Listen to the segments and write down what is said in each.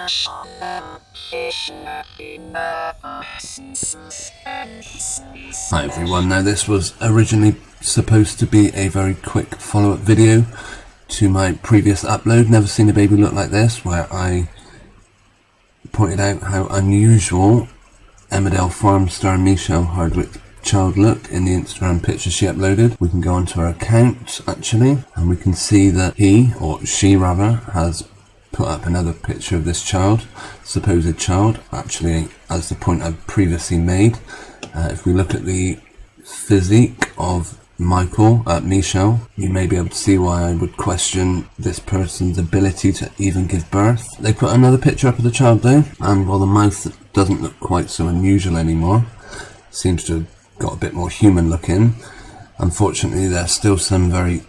Hi everyone, now this was originally supposed to be a very quick follow-up video to my previous upload, Never Seen a Baby Look Like This, where I pointed out how unusual Emmerdale Farm star Michelle Hardwick's child looked in the Instagram picture she uploaded. We can go onto her account actually, and we can see that he, or she rather, has put up another picture of this child, supposed child, actually as the point I've previously made. If we look at the physique of Michelle, you may be able to see why I would question this person's ability to even give birth. They put another picture up of the child though, and while the mouth doesn't look quite so unusual anymore, seems to have got a bit more human looking, unfortunately there's still some very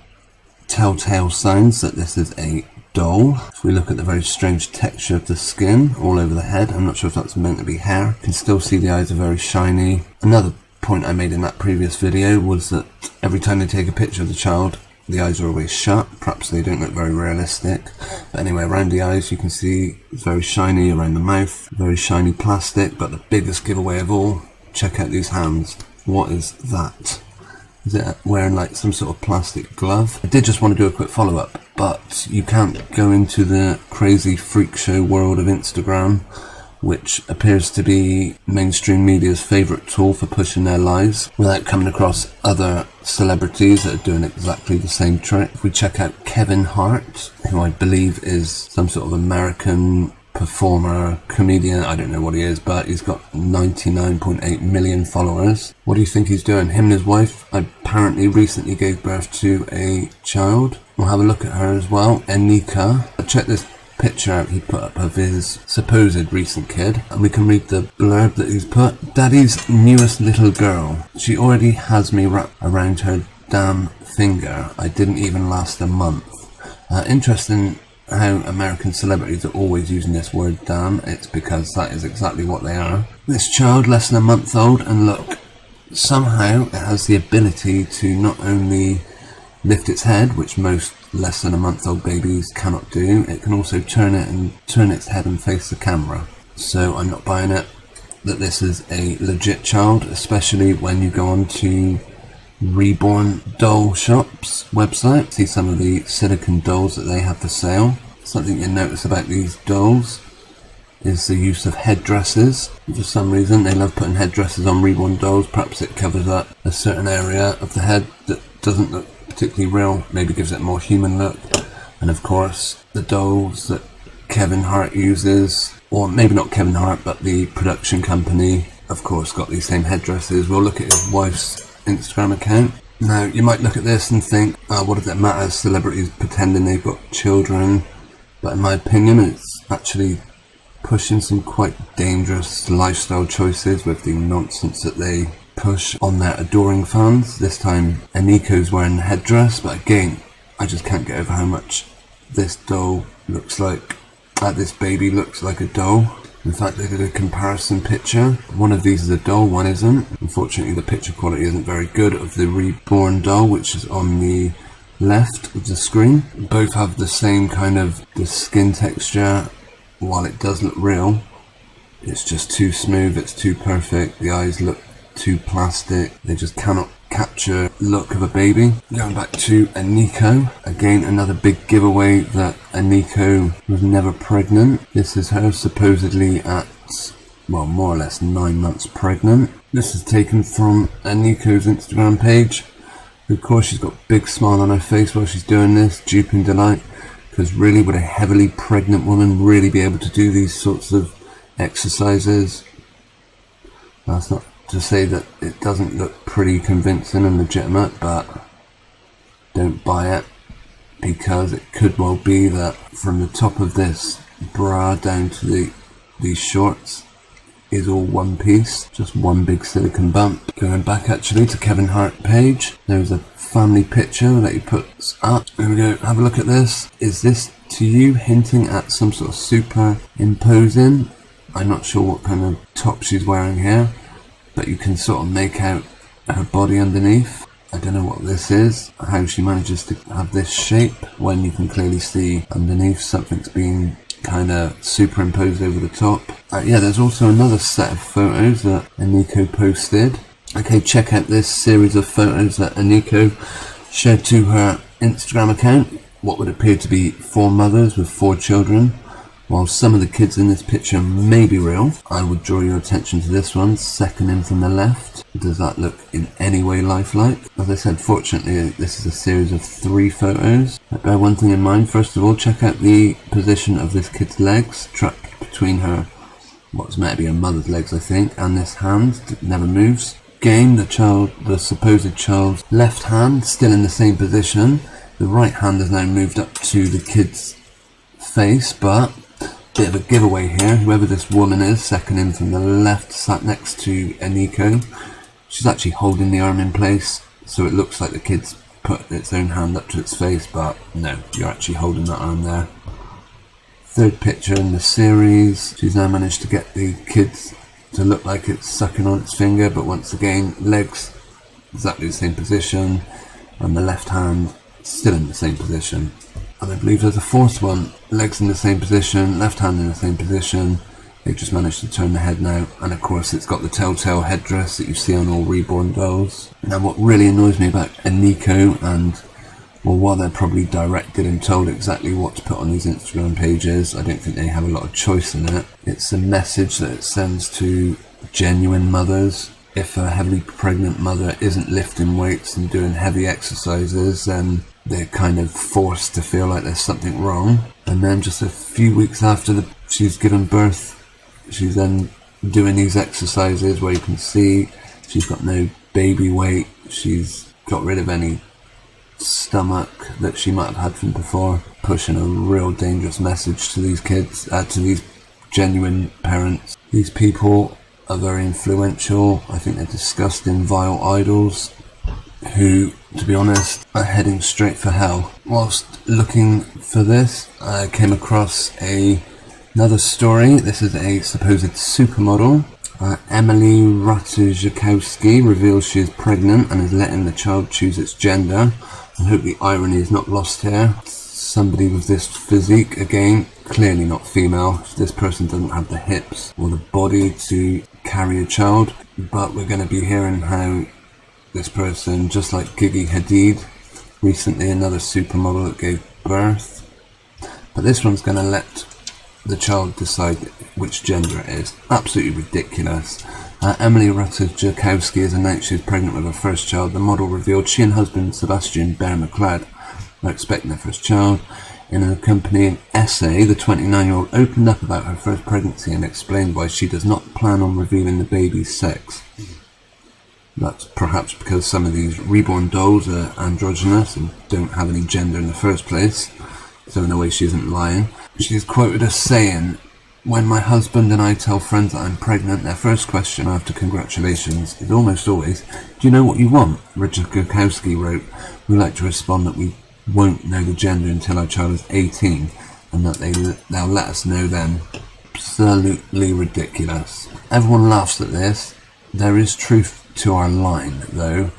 telltale signs that this is a doll. If we look at the very strange texture of the skin all over the head, I'm not sure if that's meant to be hair. You can still see the eyes are very shiny. Another point I made in that previous video was that every time they take a picture of the child, the eyes are always shut. Perhaps they don't look very realistic. But anyway, around the eyes you can see it's very shiny, around the mouth, very shiny plastic. But the biggest giveaway of all, check out these hands. What is that? Is it wearing like some sort of plastic glove? I did just want to do a quick follow-up, but you can't go into the crazy freak show world of Instagram, which appears to be mainstream media's favourite tool for pushing their lies, without coming across other celebrities that are doing exactly the same trick. If we check out Kevin Hart, who I believe is some sort of American performer, comedian, I don't know what he is, but he's got 99.8 million followers. What do you think he's doing? Him and his wife apparently recently gave birth to a child. We'll have a look at her as well, Anika. Check this picture out he put up of his supposed recent kid, and we can read the blurb that he's put. Daddy's newest little girl. She already has me wrapped around her damn finger. I didn't even last a month. Interesting how American celebrities are always using this word damn. It's because that is exactly what they are. This child, less than a month old, and look, somehow it has the ability to not only lift its head, which most less than a month old babies cannot do, it can also turn its head and face the camera. So I'm not buying it that this is a legit child, especially when you go on to Reborn Doll Shop's website, see some of the silicone dolls that they have for sale. Something you notice about these dolls is the use of headdresses. For some reason they love putting headdresses on Reborn dolls. Perhaps it covers up a certain area of the head that doesn't look particularly real, maybe gives it a more human look. And of course the dolls that Kevin Hart uses, or maybe not Kevin Hart but the production company, of course got these same headdresses. We'll look at his wife's Instagram account. Now you might look at this and think, what does it matter, celebrities pretending they've got children? But in my opinion it's actually pushing some quite dangerous lifestyle choices with the nonsense that they push on their adoring fans. This time Aniko's wearing the headdress, but again I just can't get over how much this doll looks like, this baby looks like a doll. In fact, they did a comparison picture. One of these is a doll, one isn't. Unfortunately, the picture quality isn't very good of the reborn doll, which is on the left of the screen. Both have the same kind of the skin texture. While it does look real, it's just too smooth, it's too perfect. The eyes look too plastic. They just cannot capture the look of a baby. Going back to Aniko, again another big giveaway that Aniko was never pregnant. This is her supposedly at, well, more or less 9 months pregnant. This is taken from Aniko's Instagram page. Of course she's got a big smile on her face while she's doing this, duping delight, because really would a heavily pregnant woman really be able to do these sorts of exercises? That's not to say that it doesn't look pretty convincing and legitimate, but don't buy it, because it could well be that from the top of this bra down to these shorts is all one piece, just one big silicone bump. Going back actually to Kevin Hart page, there's a family picture that he puts up. There we go, have a look at this. Is this to you hinting at some sort of superimposing? I'm not sure what kind of top she's wearing here, but you can sort of make out her body underneath. I don't know what this is, how she manages to have this shape when you can clearly see underneath something's being kind of superimposed over the top. Yeah, there's also another set of photos that Aniko posted. Okay, check out this series of photos that Aniko shared to her Instagram account. What would appear to be 4 mothers with 4 children. While some of the kids in this picture may be real, I would draw your attention to this one, second in from the left. Does that look in any way lifelike? As I said, fortunately this is a series of 3 photos. But bear one thing in mind. First of all, check out the position of this kid's legs, trapped between her, what's meant to be her mother's legs I think, and this hand that never moves. Again, the supposed child's left hand still in the same position. The right hand has now moved up to the kid's face, but bit of a giveaway here. Whoever this woman is, second in from the left, sat next to Aniko. She's actually holding the arm in place, so it looks like the kid's put its own hand up to its face, but no, you're actually holding that arm there. Third picture in the series. She's now managed to get the kids to look like it's sucking on its finger, but once again, legs exactly the same position, and the left hand still in the same position. And I believe there's a fourth one, legs in the same position, left hand in the same position. They've just managed to turn the head now, and of course it's got the telltale headdress that you see on all reborn dolls. Now what really annoys me about Aniko, and well, while they're probably directed and told exactly what to put on these Instagram pages, I don't think they have a lot of choice in it. It's a message that it sends to genuine mothers. If a heavily pregnant mother isn't lifting weights and doing heavy exercises, then they're kind of forced to feel like there's something wrong. And then just a few weeks after she's given birth, she's then doing these exercises where you can see she's got no baby weight, she's got rid of any stomach that she might have had from before, pushing a real dangerous message to these kids, to these genuine parents. These people are very influential. I think they're disgusting, vile idols who, to be honest, are heading straight for hell. Whilst looking for this, I came across another story. This is a supposed supermodel. Emily Ratajkowski reveals she is pregnant and is letting the child choose its gender. I hope the irony is not lost here. Somebody with this physique, again, clearly not female. This person doesn't have the hips or the body to carry a child, but we're going to be hearing how this person, just like Gigi Hadid, recently another supermodel that gave birth, but this one's going to let the child decide which gender it is. Absolutely ridiculous. Emily Ratajkowski has announced she's pregnant with her first child. The model revealed she and husband Sebastian Bear McLeod are expecting their first child. In an accompanying essay, the 29-year-old opened up about her first pregnancy and explained why she does not plan on revealing the baby's sex. That's perhaps because some of these reborn dolls are androgynous and don't have any gender in the first place, so in a way she isn't lying. She is quoted as saying, "When my husband and I tell friends that I'm pregnant, their first question after congratulations is almost always, 'Do you know what you want?' Ratajkowski wrote, 'We like to respond that we won't know the gender until our child is 18, and that they'll let us know then.'" Absolutely ridiculous. Everyone laughs at this. There is truth to our line, though,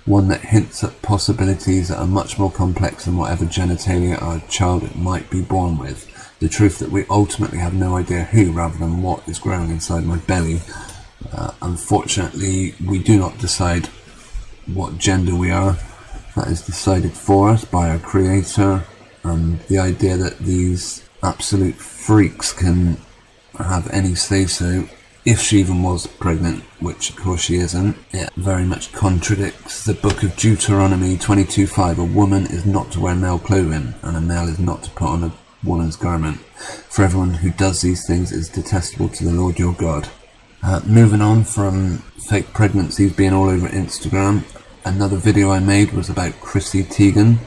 one that hints at possibilities that are much more complex than whatever genitalia our child might be born with. The truth that we ultimately have no idea who, rather than what, is growing inside my belly. Unfortunately, we do not decide what gender we are. That is decided for us by our creator, and the idea that these absolute freaks can have any say-so, if she even was pregnant, which of course she isn't, it very much contradicts the book of Deuteronomy 22:5. A woman is not to wear male clothing, and a male is not to put on a woman's garment. For everyone who does these things is detestable to the Lord your God. Moving on from fake pregnancies being all over Instagram, another video I made was about Chrissy Teigen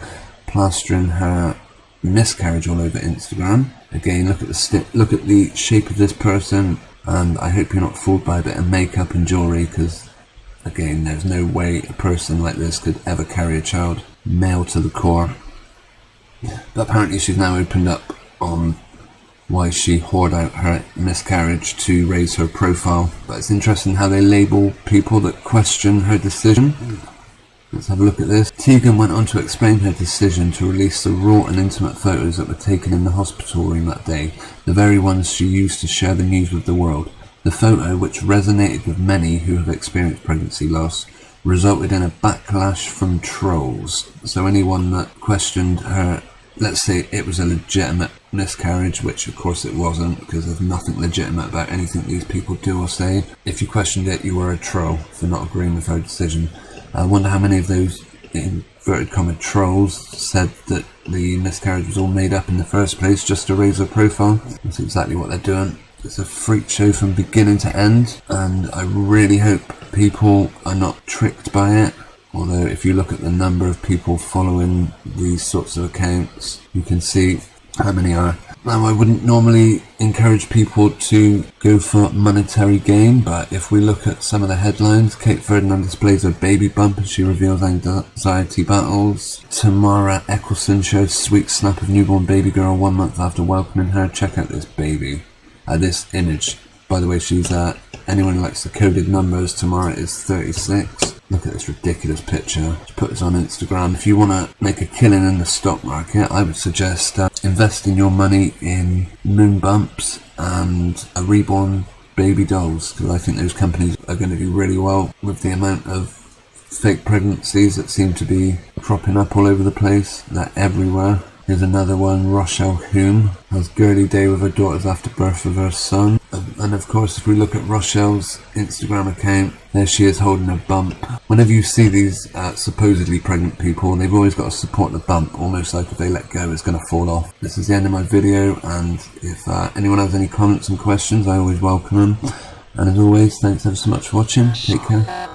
plastering her miscarriage all over Instagram. Again, look at the shape of this person, and I hope you're not fooled by a bit of makeup and jewellery, because again, there's no way a person like this could ever carry a child, male to the core. But apparently she's now opened up on why she whored out her miscarriage to raise her profile. But it's interesting how they label people that question her decision. Let's have a look at this. Tegan went on to explain her decision to release the raw and intimate photos that were taken in the hospital room that day, the very ones she used to share the news with the world. The photo, which resonated with many who have experienced pregnancy loss, resulted in a backlash from trolls. So anyone that questioned her, let's say it was a legitimate miscarriage, which of course it wasn't, because there's nothing legitimate about anything these people do or say. If you questioned it, you were a troll for not agreeing with her decision. I wonder how many of those inverted comma trolls said that the miscarriage was all made up in the first place just to raise her profile. That's exactly what they're doing. It's a freak show from beginning to end, and I really hope people are not tricked by it. Although if you look at the number of people following these sorts of accounts, you can see how many are. Now, I wouldn't normally encourage people to go for monetary gain, but if we look at some of the headlines, Kate Ferdinand displays her baby bump as she reveals anxiety battles. Tamara Eccleston shows sweet snap of newborn baby girl 1 month after welcoming her. Check out this baby. This image. By the way, she's anyone who likes the coded numbers, Tamara is 36. Look at this ridiculous picture. Just put this on Instagram. If you want to make a killing in the stock market, I would suggest investing your money in moon bumps and a reborn baby dolls, because I think those companies are going to do really well with the amount of fake pregnancies that seem to be cropping up all over the place. They're everywhere. Here's another one. Rochelle Hume has girly day with her daughters after birth of her son. And of course, if we look at Rochelle's Instagram account, there she is holding a bump. Whenever you see these supposedly pregnant people, they've always got to support the bump, almost like if they let go, it's going to fall off. This is the end of my video, and if anyone has any comments and questions, I always welcome them. And as always, thanks ever so much for watching. Take care.